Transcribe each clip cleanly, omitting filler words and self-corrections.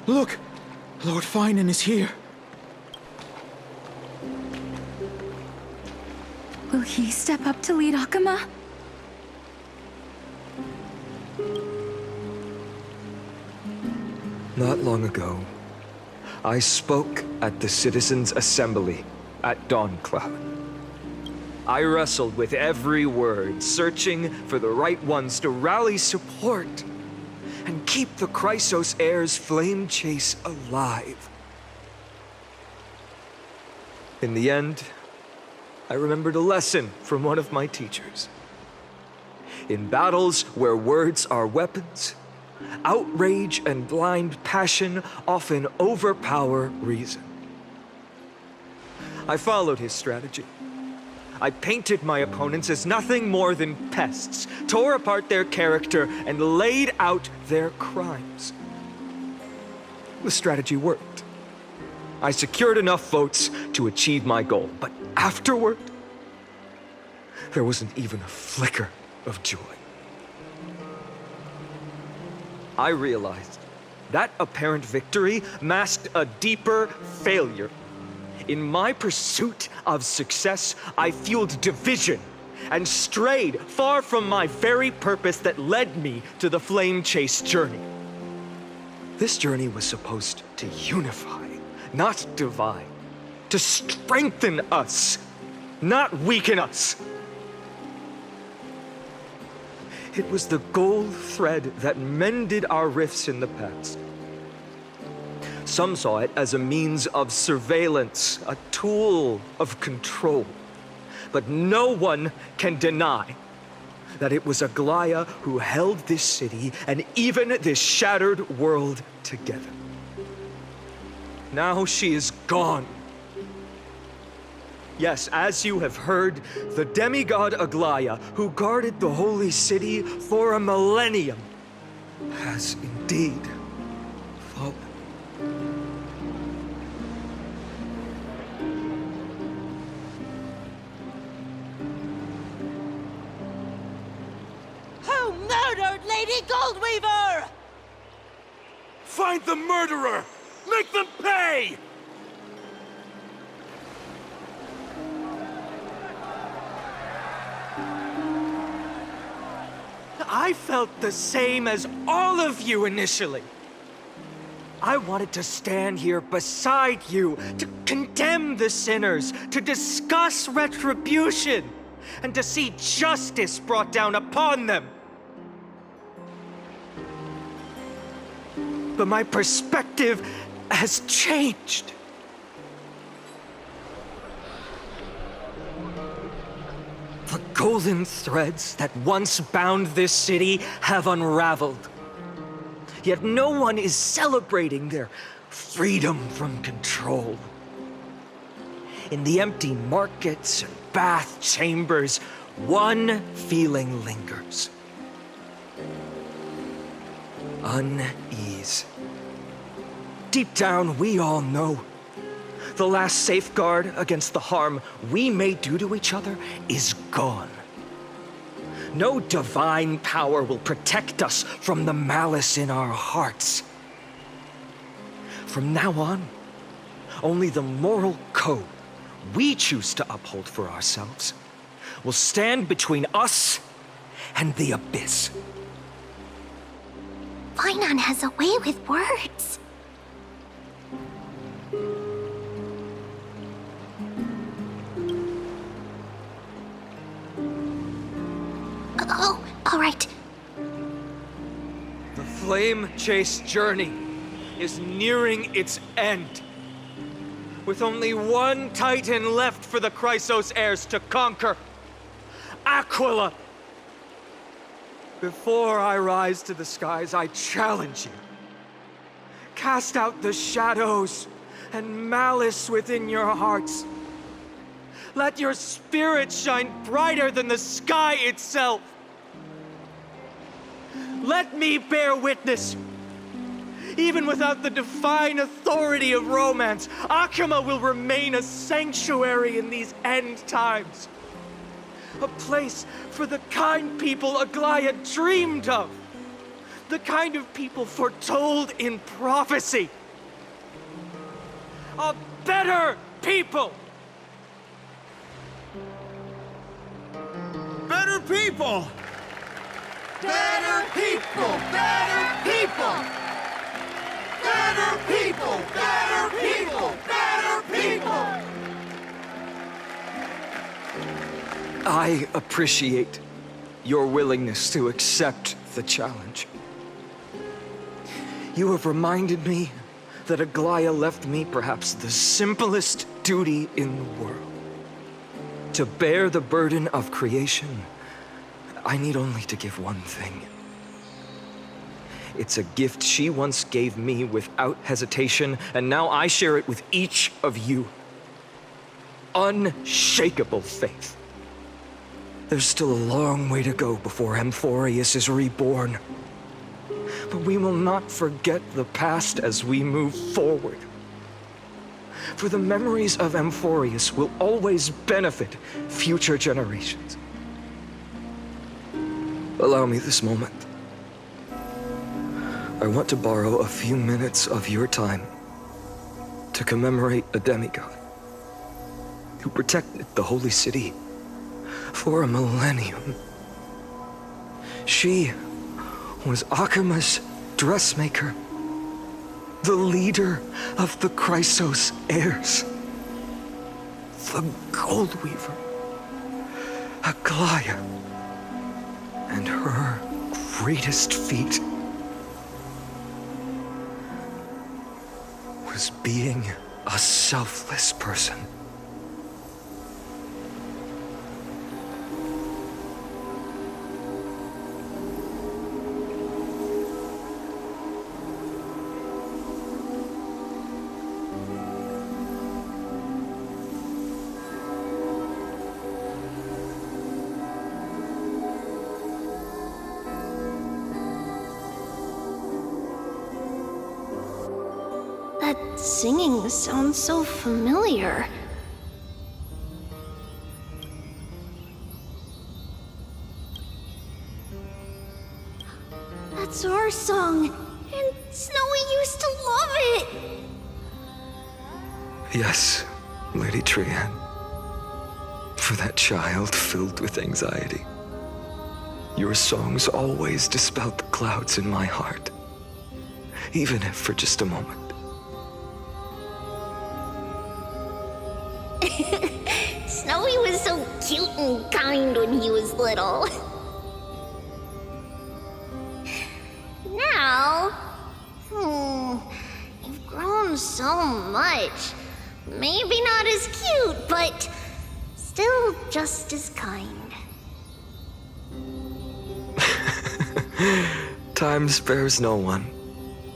Look! Lord Phainon is here. Will he step up to lead Akama? Not long ago, I spoke at the Citizens' Assembly at Dawncloud. I wrestled with every word, searching for the right ones to rally support and keep the Chrysos heir's flame chase alive. In the end, I remembered a lesson from one of my teachers. In battles where words are weapons, outrage and blind passion often overpower reason. I followed his strategy. I painted my opponents as nothing more than pests, tore apart their character, and laid out their crimes. The strategy worked. I secured enough votes to achieve my goal, but afterward, there wasn't even a flicker of joy. I realized that apparent victory masked a deeper failure. In my pursuit of success, I fueled division and strayed far from my very purpose that led me to the flame chase journey. This journey was supposed to unify, not divide, to strengthen us, not weaken us. It was the gold thread that mended our rifts in the past. Some saw it as a means of surveillance, a tool of control. But no one can deny that it was Aglaea who held this city and even this shattered world together. Now she is gone. Yes, as you have heard, the demigod Aglaea, who guarded the holy city for a millennium, has indeed fallen. Who murdered Lady Goldweaver? Find the murderer! Make them pay! I felt the same as all of you initially. I wanted to stand here beside you, to condemn the sinners, to discuss retribution, and to see justice brought down upon them. But my perspective has changed. The golden threads that once bound this city have unraveled. Yet no one is celebrating their freedom from control. In the empty markets and bath chambers, one feeling lingers. Unease. Deep down, we all know the last safeguard against the harm we may do to each other is gone. No divine power will protect us from the malice in our hearts. From now on, only the moral code we choose to uphold for ourselves will stand between us and the abyss. Phainon has a way with words. Oh, all right. The flame chase journey is nearing its end. With only one titan left for the Chrysos heirs to conquer. Aquila! Before I rise to the skies, I challenge you. Cast out the shadows and malice within your hearts. Let your spirit shine brighter than the sky itself. Let me bear witness. Even without the divine authority of romance, Akama will remain a sanctuary in these end times. A place for the kind people Aglaea dreamed of. The kind of people foretold in prophecy. A better people! Better people! Better people! Better people! Better people! Better people! Better people! I appreciate your willingness to accept the challenge. You have reminded me that Aglaea left me perhaps the simplest duty in the world. To bear the burden of creation, I need only to give one thing. It's a gift she once gave me without hesitation, and now I share it with each of you. Unshakable faith. There's still a long way to go before Amphorius is reborn. But we will not forget the past as we move forward. For the memories of Amphorius will always benefit future generations. Allow me this moment. I want to borrow a few minutes of your time to commemorate a demigod who protected the holy city for a millennium. She was Akima's dressmaker, the leader of the Chrysos heirs, the gold weaver, Aglaea, and her greatest feat was being a selfless person. That singing sounds so familiar. That's our song, and Snowy used to love it! Yes, Lady Trian. For that child filled with anxiety. Your songs always dispelled the clouds in my heart. Even if for just a moment. Snowy was so cute and kind when he was little. Now, you've grown so much. Maybe not as cute, but still just as kind. Time spares no one,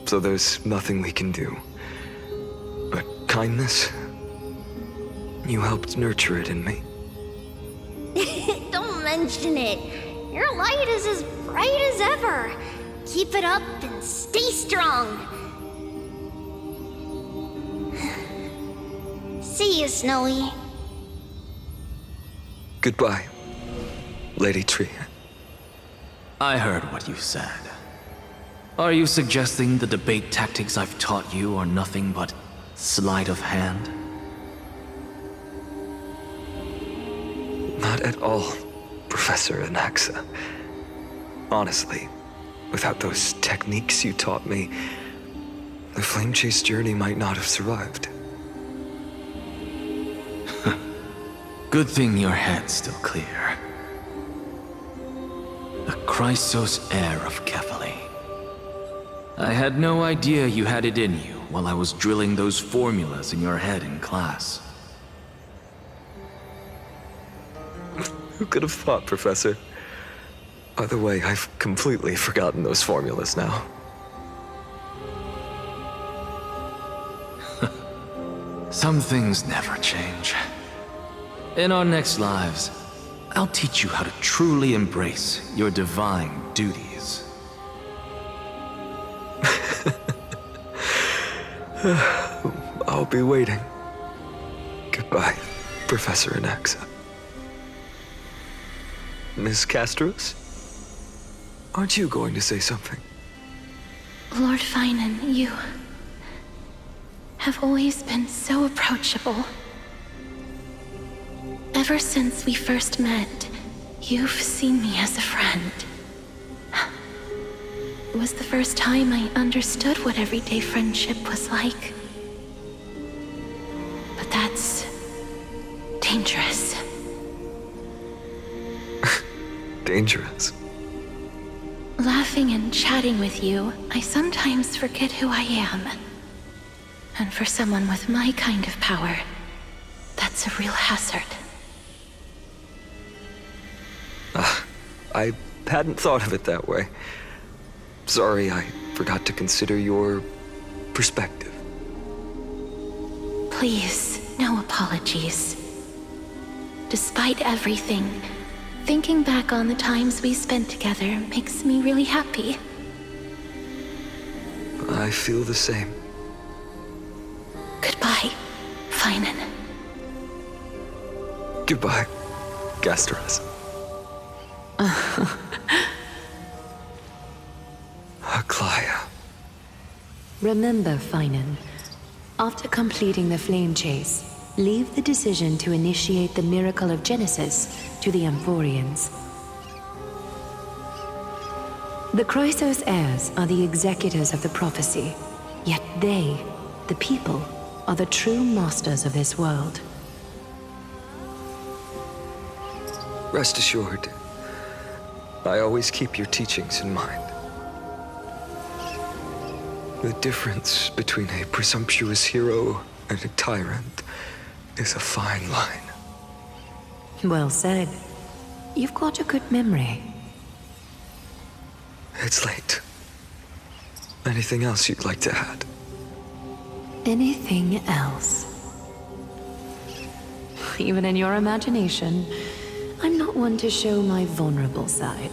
so there's nothing we can do. But kindness, you helped nurture it in me. Don't mention it. Your light is as bright as ever. Keep it up and stay strong. See you, Snowy. Goodbye, Lady Trian. I heard what you said. Are you suggesting the debate tactics I've taught you are nothing but sleight of hand? Not at all, Professor Anaxa. Honestly, without those techniques you taught me, the Flame Chase journey might not have survived. Good thing your head's still clear. The Chrysos heir of Kefali. I had no idea you had it in you while I was drilling those formulas in your head in class. Who could have thought, Professor? By the way, I've completely forgotten those formulas now. Some things never change. In our next lives, I'll teach you how to truly embrace your divine duties. I'll be waiting. Goodbye, Professor Anaxa. Miss Castros? Aren't you going to say something? Lord Phainon, you have always been so approachable. Ever since we first met, you've seen me as a friend. It was the first time I understood what everyday friendship was like. But that's dangerous. Dangerous? Laughing and chatting with you, I sometimes forget who I am. And for someone with my kind of power, that's a real hazard. I hadn't thought of it that way. Sorry, I forgot to consider your perspective. Please, no apologies. Despite everything, thinking back on the times we spent together makes me really happy. I feel the same. Goodbye, Phainon. Goodbye, Gasteras. Aglaea. Remember, Phainon, after completing the flame chase, leave the decision to initiate the miracle of Genesis to the Amphorians. The Chrysos heirs are the executors of the prophecy, yet they, the people, are the true masters of this world. Rest assured, I always keep your teachings in mind. The difference between a presumptuous hero and a tyrant is a fine line. Well said. You've got a good memory. It's late. Anything else you'd like to add? Anything else? Even in your imagination, I'm not one to show my vulnerable side.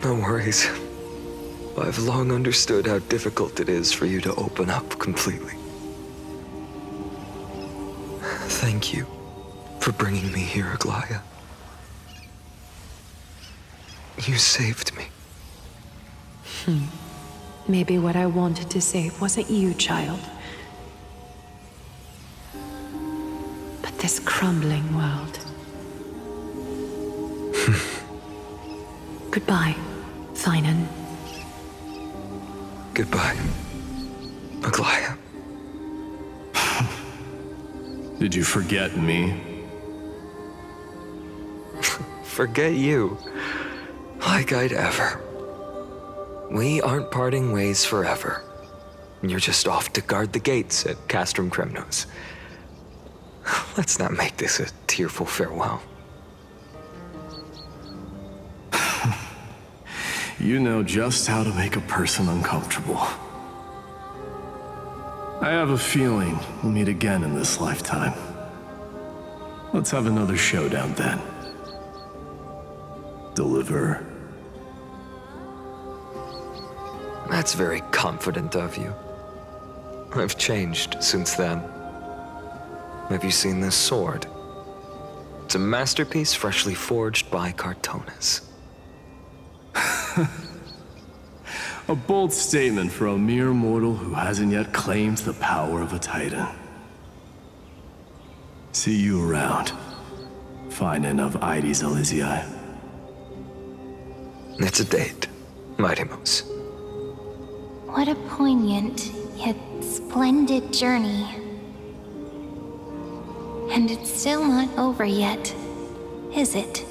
No worries. I've long understood how difficult it is for you to open up completely. Thank you for bringing me here, Aglaea. You saved me. Maybe what I wanted to save wasn't you, child. But this crumbling world. Goodbye, Phainon. Goodbye, Aglaea. Did you forget me? Forget you. Like I'd ever. We aren't parting ways forever. You're just off to guard the gates at Castrum Kremnos. Let's not make this a tearful farewell. You know just how to make a person uncomfortable. I have a feeling we'll meet again in this lifetime. Let's have another showdown then. Deliver. That's very confident of you. I've changed since then. Have you seen this sword? It's a masterpiece freshly forged by Cartonis. A bold statement for a mere mortal who hasn't yet claimed the power of a titan. See you around, Phainon of Ides Elysiae. It's a date, Mighty Moose. What a poignant, yet splendid journey. And it's still not over yet, is it?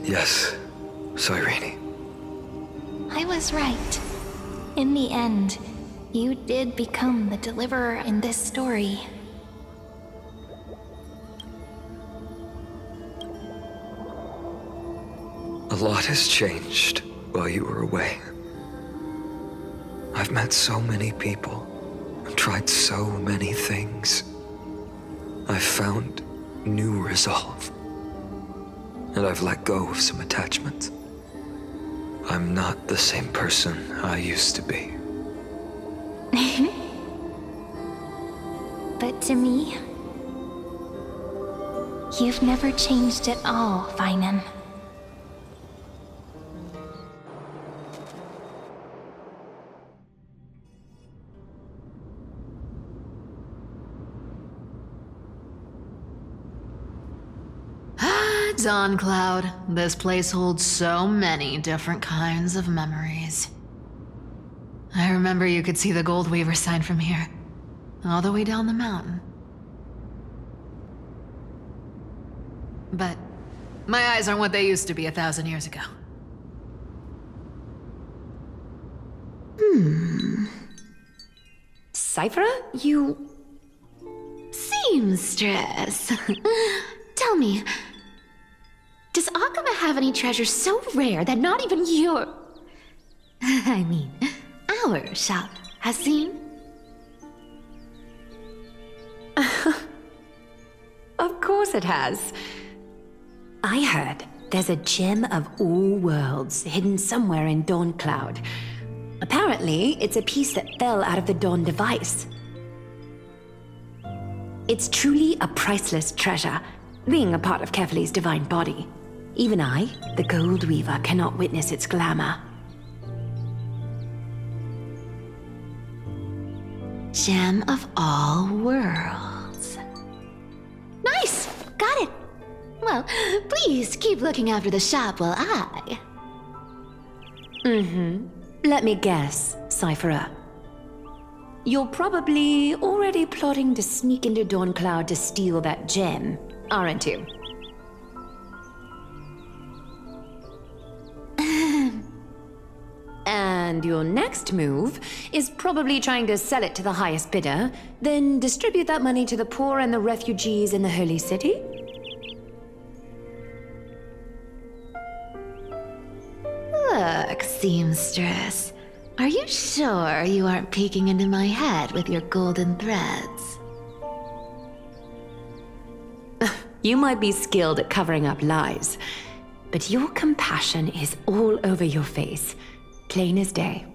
Yes, Cyrene. I was right. In the end, you did become the deliverer in this story. A lot has changed while you were away. I've met so many people and tried so many things. I've found new resolve. And I've let go of some attachments. I'm not the same person I used to be. But to me, You've never changed at all, Phainon. Dawn Cloud, this place holds so many different kinds of memories. I remember you could see the Gold Weaver sign from here, all the way down the mountain. But my eyes aren't what they used to be 1,000 years ago. Cyphera, you... Seamstress. Tell me, does Aglaea have any treasures so rare that not even your... I mean, our shop has seen? Of course it has. I heard there's a gem of all worlds hidden somewhere in Dawn Cloud. Apparently, it's a piece that fell out of the Dawn device. It's truly a priceless treasure, being a part of Kefali's divine body. Even I, the Gold Weaver, cannot witness its glamour. Gem of all worlds. Nice! Got it! Well, please keep looking after the shop while I... Let me guess, Cyphera. You're probably already plotting to sneak into Dawn Cloud to steal that gem, aren't you? And your next move is probably trying to sell it to the highest bidder, then distribute that money to the poor and the refugees in the Holy City? Look, seamstress. Are you sure you aren't peeking into my head with your golden threads? You might be skilled at covering up lies, but your compassion is all over your face, plain as day.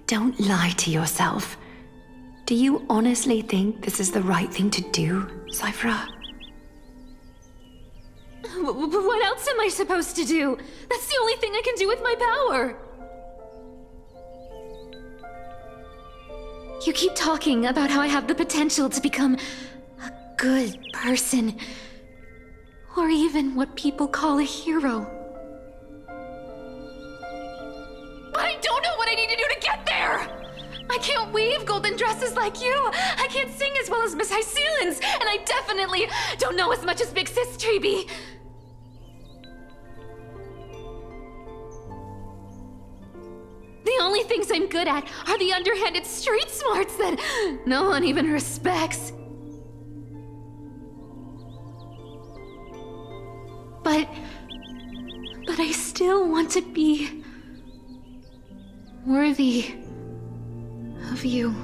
Don't lie to yourself. Do you honestly think this is the right thing to do, Cyphera? What else am I supposed to do? That's the only thing I can do with my power. You keep talking about how I have the potential to become a good person, or even what people call a hero. But I don't know what I need to do to get there! I can't weave golden dresses like you! I can't sing as well as Miss Hyceelins! And I definitely don't know as much as Big Sis Treby! The only things I'm good at are the underhanded street smarts that no one even respects. But I still want to be worthy of you.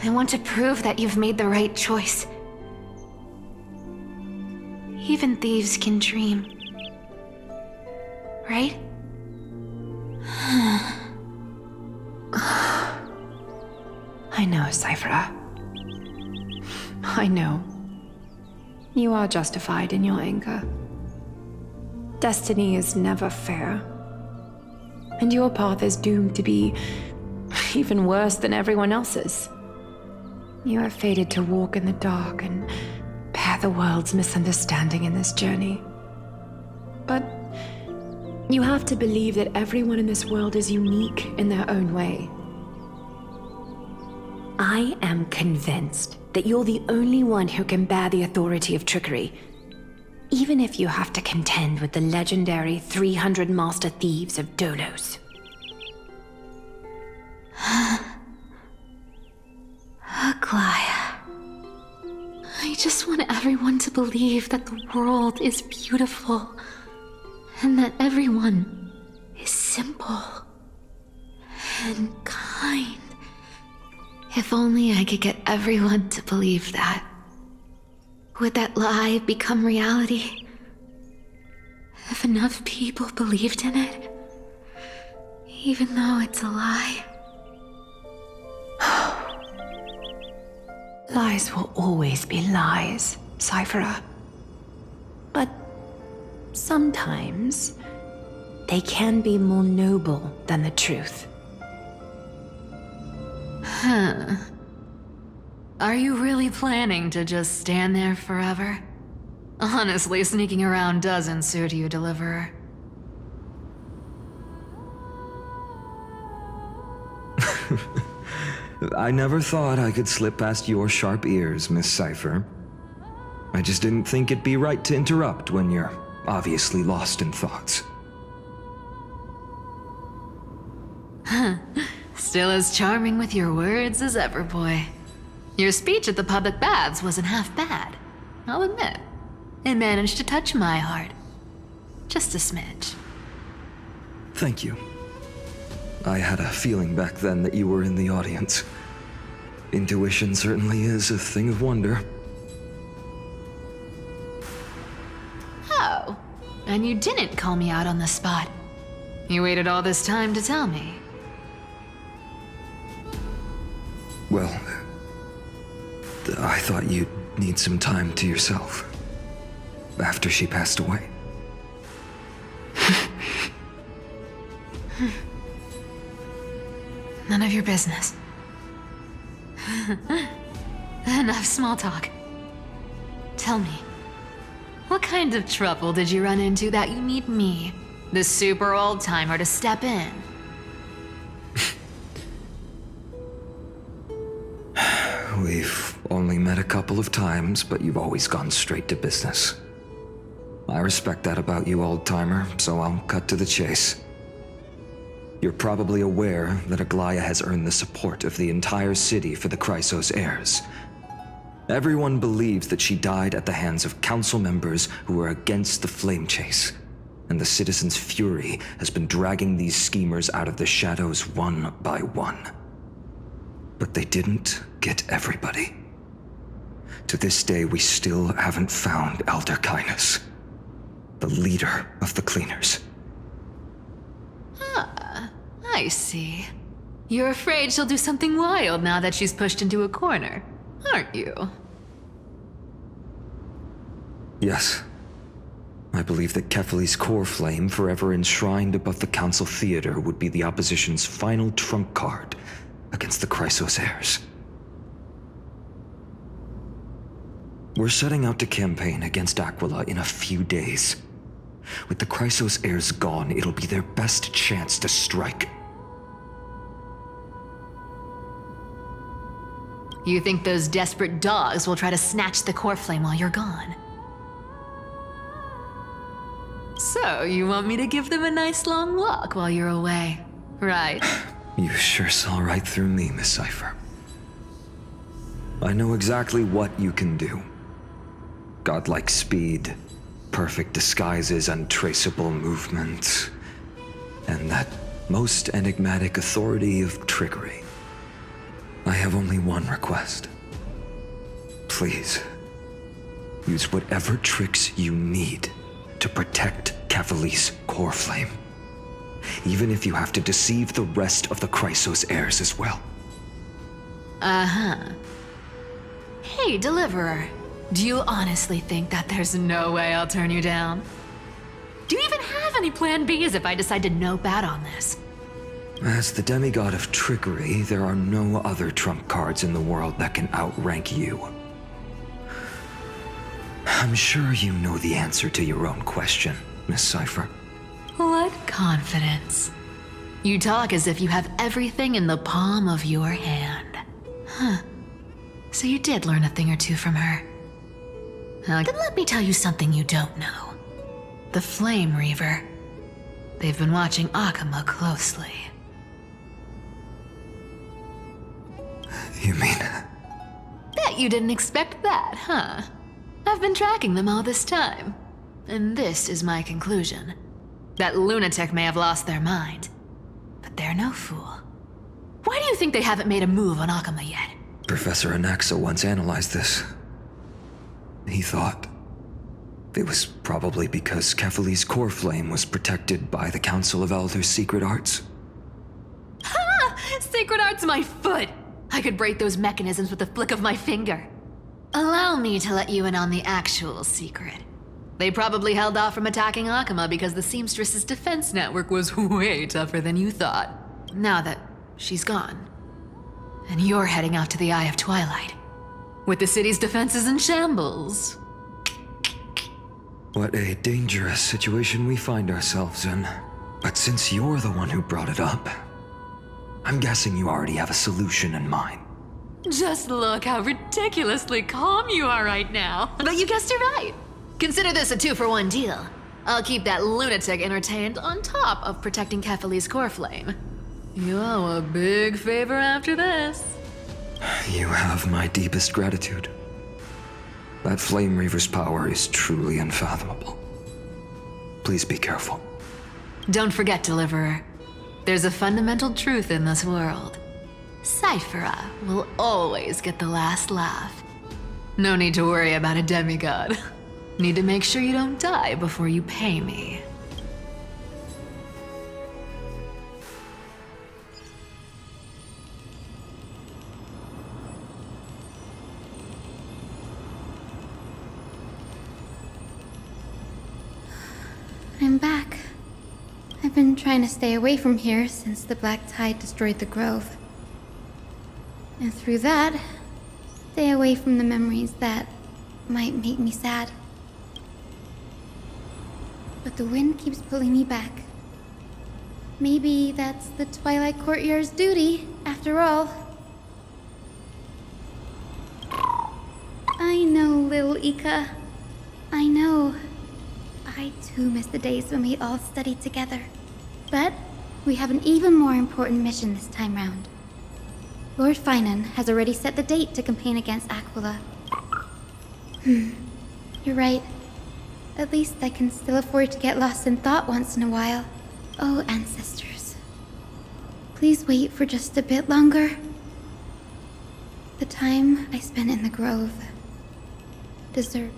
I want to prove that you've made the right choice. Even thieves can dream. Right? I know, Cyphera. I know. You are justified in your anger. Destiny is never fair. And your path is doomed to be even worse than everyone else's. You are fated to walk in the dark and bear the world's misunderstanding in this journey. But you have to believe that everyone in this world is unique in their own way. I am convinced that you're the only one who can bear the authority of trickery, even if you have to contend with the legendary 300 master thieves of Dolos. Aglaea. I just want everyone to believe that the world is beautiful, and that everyone is simple and kind. If only I could get everyone to believe that. Would that lie become reality? If enough people believed in it, even though it's a lie. Lies will always be lies, Cypherer. But sometimes they can be more noble than the truth. Huh. Are you really planning to just stand there forever? Honestly, sneaking around doesn't suit you, Deliverer. I never thought I could slip past your sharp ears, Miss Cypher. I just didn't think it'd be right to interrupt when you're obviously lost in thoughts. Still as charming with your words as ever, boy. Your speech at the public baths wasn't half bad, I'll admit. It managed to touch my heart. Just a smidge. Thank you. I had a feeling back then that you were in the audience. Intuition certainly is a thing of wonder. Oh, and you didn't call me out on the spot. You waited all this time to tell me. Well, I thought you'd need some time to yourself. After she passed away. None of your business. Enough small talk. Tell me, what kind of trouble did you run into that you need me, the super old-timer, to step in? We've only met a couple of times, but you've always gone straight to business. I respect that about you, old-timer, so I'll cut to the chase. You're probably aware that Aglaea has earned the support of the entire city for the Chrysos heirs. Everyone believes that she died at the hands of council members who were against the flame chase, and the citizens' fury has been dragging these schemers out of the shadows one by one. But they didn't get everybody. To this day, we still haven't found Elder Kynus, the leader of the cleaners. I see. You're afraid she'll do something wild now that she's pushed into a corner, aren't you? Yes. I believe that Kefali's core flame, forever enshrined above the council theater, would be the opposition's final trump card against the Chrysos heirs. We're setting out to campaign against Aquila in a few days. With the Chrysos heirs gone, it'll be their best chance to strike. You think those desperate dogs will try to snatch the core flame while you're gone? So, you want me to give them a nice long walk while you're away, right? You sure saw right through me, Miss Cypher. I know exactly what you can do. Godlike speed, perfect disguises, untraceable movement, and that most enigmatic authority of trickery. I have only one request. Please, use whatever tricks you need to protect Kefali's core flame. Even if you have to deceive the rest of the Chrysos heirs as well. Uh-huh. Hey, Deliverer. Do you honestly think that there's no way I'll turn you down? Do you even have any plan Bs if I decide to nope out on this? As the demigod of trickery, there are no other trump cards in the world that can outrank you. I'm sure you know the answer to your own question, Miss Cypher. What confidence. You talk as if you have everything in the palm of your hand. Huh. So you did learn a thing or two from her. Then let me tell you something you don't know. The Flame Reaver. They've been watching Akama closely. You mean... Bet you didn't expect that, huh? I've been tracking them all this time. And this is my conclusion. That lunatic may have lost their mind, but they're no fool. Why do you think they haven't made a move on Akama yet? Professor Anaxa once analyzed this. He thought it was probably because Kefali's core flame was protected by the Council of Elders' secret arts. Ha! Secret arts my foot! I could break those mechanisms with the flick of my finger. Allow me to let you in on the actual secret. They probably held off from attacking Akama because the seamstress's defense network was way tougher than you thought. Now that she's gone, and you're heading out to the Eye of Twilight, with the city's defenses in shambles. What a dangerous situation we find ourselves in. But since you're the one who brought it up, I'm guessing you already have a solution in mind. Just look how ridiculously calm you are right now. But you guessed it right. Consider this a 2-for-1 deal. I'll keep that lunatic entertained on top of protecting Kefali's core flame. You owe a big favor after this. You have my deepest gratitude. That Flame Reaver's power is truly unfathomable. Please be careful. Don't forget, Deliverer. There's a fundamental truth in this world. Cyphera will always get the last laugh. No need to worry about a demigod. Need to make sure you don't die before you pay me. I'm back. I've been trying to stay away from here since the Black Tide destroyed the grove. And through that, stay away from the memories that might make me sad. But the wind keeps pulling me back. Maybe that's the Twilight Courtyard's duty, after all. I know, little Ika. I know. I too miss the days when we all studied together. But we have an even more important mission this time round. Lord Phainon has already set the date to campaign against Aquila. You're right. At least I can still afford to get lost in thought once in a while. Oh, ancestors. Please wait for just a bit longer. The time I spent in the grove deserved